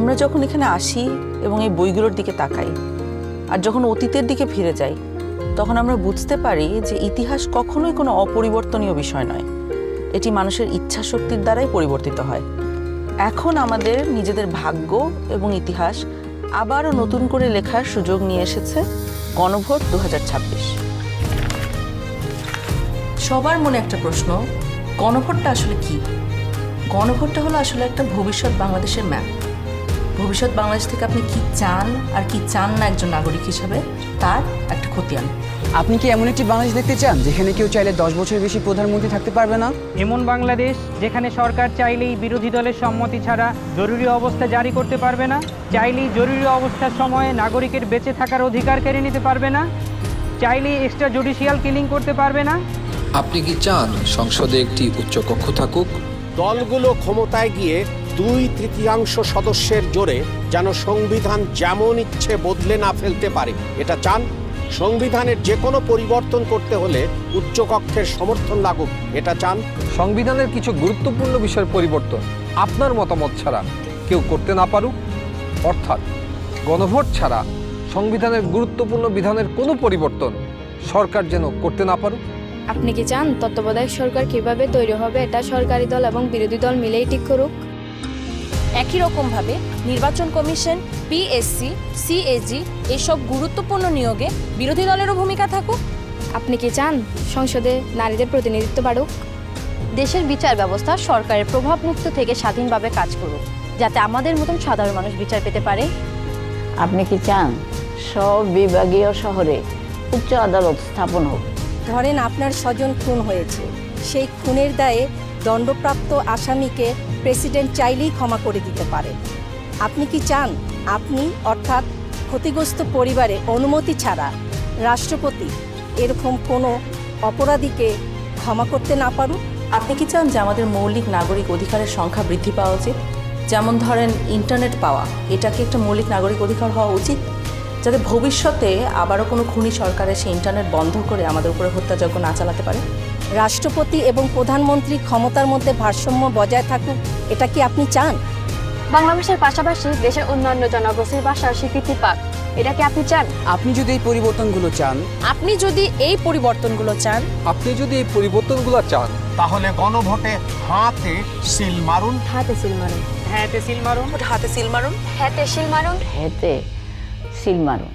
আমরা যখন এখানে আসি এবং এই বইগুলোর দিকে তাকাই আর যখন অতীতের দিকে ফিরে যাই, তখন আমরা বুঝতে পারি যে ইতিহাস কখনোই কোনো অপরিবর্তনীয় বিষয় নয়। এটি মানুষের ইচ্ছা শক্তির দ্বারাই পরিবর্তিত হয়। এখন আমাদের নিজেদের ভাগ্য এবং ইতিহাস আবারও নতুন করে লেখার সুযোগ নিয়ে এসেছে গণভোট 2026। সবার মনে একটা প্রশ্ন, গণভোটটা আসলে কি? গণভোটটা হলো আসলে একটা ভবিষ্যৎ বাংলাদেশের ম্যাপ। ভবিষ্যৎ বাংলাদেশ থেকে আপনি কি চান আর কি চান না একজন নাগরিক হিসেবে, তার একটা খতিয়ান। আপনি কি এমন একটি বাংলাদেশ দেখতে চান যেখানে কেউ চাইলে 10 বছর বেশি প্রধানমন্ত্রী থাকতে পারবে না? এমন বাংলাদেশ যেখানে সরকার চাইলেই বিরোধী দলের সম্মতি ছাড়া জরুরি অবস্থা জারি করতে পারবে না, চাইলেই জরুরি অবস্থার সময়ে নাগরিকের বেঁচে থাকার অধিকার কেড়ে নিতে পারবে না, চাইলেই এক্সট্রা জুডিশিয়াল কিলিং করতে পারবে না? আপনি কি চান সংসদে একটি উচ্চকক্ষ থাকুক? দলগুলো ক্ষমতায় গিয়ে 2/3 সদস্যের জোরে যেন সংবিধান যেমন ইচ্ছে বদলে না ফেলতে পারে, এটা চান? সংবিধানের যে কোনো পরিবর্তন করতে হলে উচ্চকক্ষের সমর্থন লাগুক, এটা চান? সংবিধানের কিছু গুরুত্বপূর্ণ বিষয়ের পরিবর্তন আপনার মতামত ছাড়া কেউ করতে না পারুক, অর্থাৎ গণভোট ছাড়া সংবিধানের গুরুত্বপূর্ণ বিধানের কোনো পরিবর্তন সরকার যেন করতে না পারুক। আপনি কি চান তত্ত্বাবধায়ক সরকার কিভাবে তৈরি হবে এটা সরকারি দল এবং বিরোধী দল মিলেই ঠিক করুক? একই রকমভাবে নির্বাচন কমিশন, পিএসসি, সিএজি এসব গুরুত্বপূর্ণ নিয়োগে বিরোধী দলেরও ভূমিকা থাকুক? আপনি কি চান সংসদে নারীদের প্রতিনিধিত্ব বাড়ুক? দেশের বিচার ব্যবস্থা সরকারের প্রভাবমুক্ত থেকে স্বাধীনভাবে কাজ করুক, যাতে আমাদের মতন সাধারণ মানুষ বিচার পেতে পারে? আপনি কি চান সব বিভাগীয় শহরে উচ্চ আদালত স্থাপন হোক? ধরেন আপনার স্বজন খুন হয়েছে, সেই খুনের দায়ে দণ্ডপ্রাপ্ত আসামিকে প্রেসিডেন্ট চাইলেই ক্ষমা করে দিতে পারেন। আপনি কি চান আপনি অর্থাৎ ক্ষতিগ্রস্ত পরিবারে অনুমতি ছাড়া রাষ্ট্রপতি এরকম কোনো অপরাধীকে ক্ষমা করতে না পারুন? আপনি কি চান যে আমাদের মৌলিক নাগরিক অধিকারের সংখ্যা বৃদ্ধি পাওয়া উচিত? যেমন ধরেন ইন্টারনেট পাওয়া, এটাকে একটা মৌলিক নাগরিক অধিকার হওয়া উচিত, যাতে ভবিষ্যতে আবারও কোনো খুনি সরকারের সেই ইন্টারনেট বন্ধ করে আমাদের উপরে হত্যাযজ্ঞ না চালাতে পারে। রাষ্ট্রপতি এবং প্রধানমন্ত্রী ক্ষমতার মধ্যে ভারসাম্য বজায় থাকুক, এটা কি আপনি চান? বাংলা ভাষার পাশাপাশি দেশের অন্যান্য জনগোষ্ঠীর ভাষার স্বীকৃতি পাক, এটা কি আপনি চান? আপনি যদি এই পরিবর্তনগুলো চান, আপনি যদি এই পরিবর্তনগুলো চান, আপনি যদি এই পরিবর্তনগুলো চান, তাহলে গণভোটে হাতে সিল মারুন। হাতে সিল মারুন। হ্যাঁ, সিল মারুন। হাতে সিল মারুন। হাতে সিল মারুন। হেতে সিল মারুন।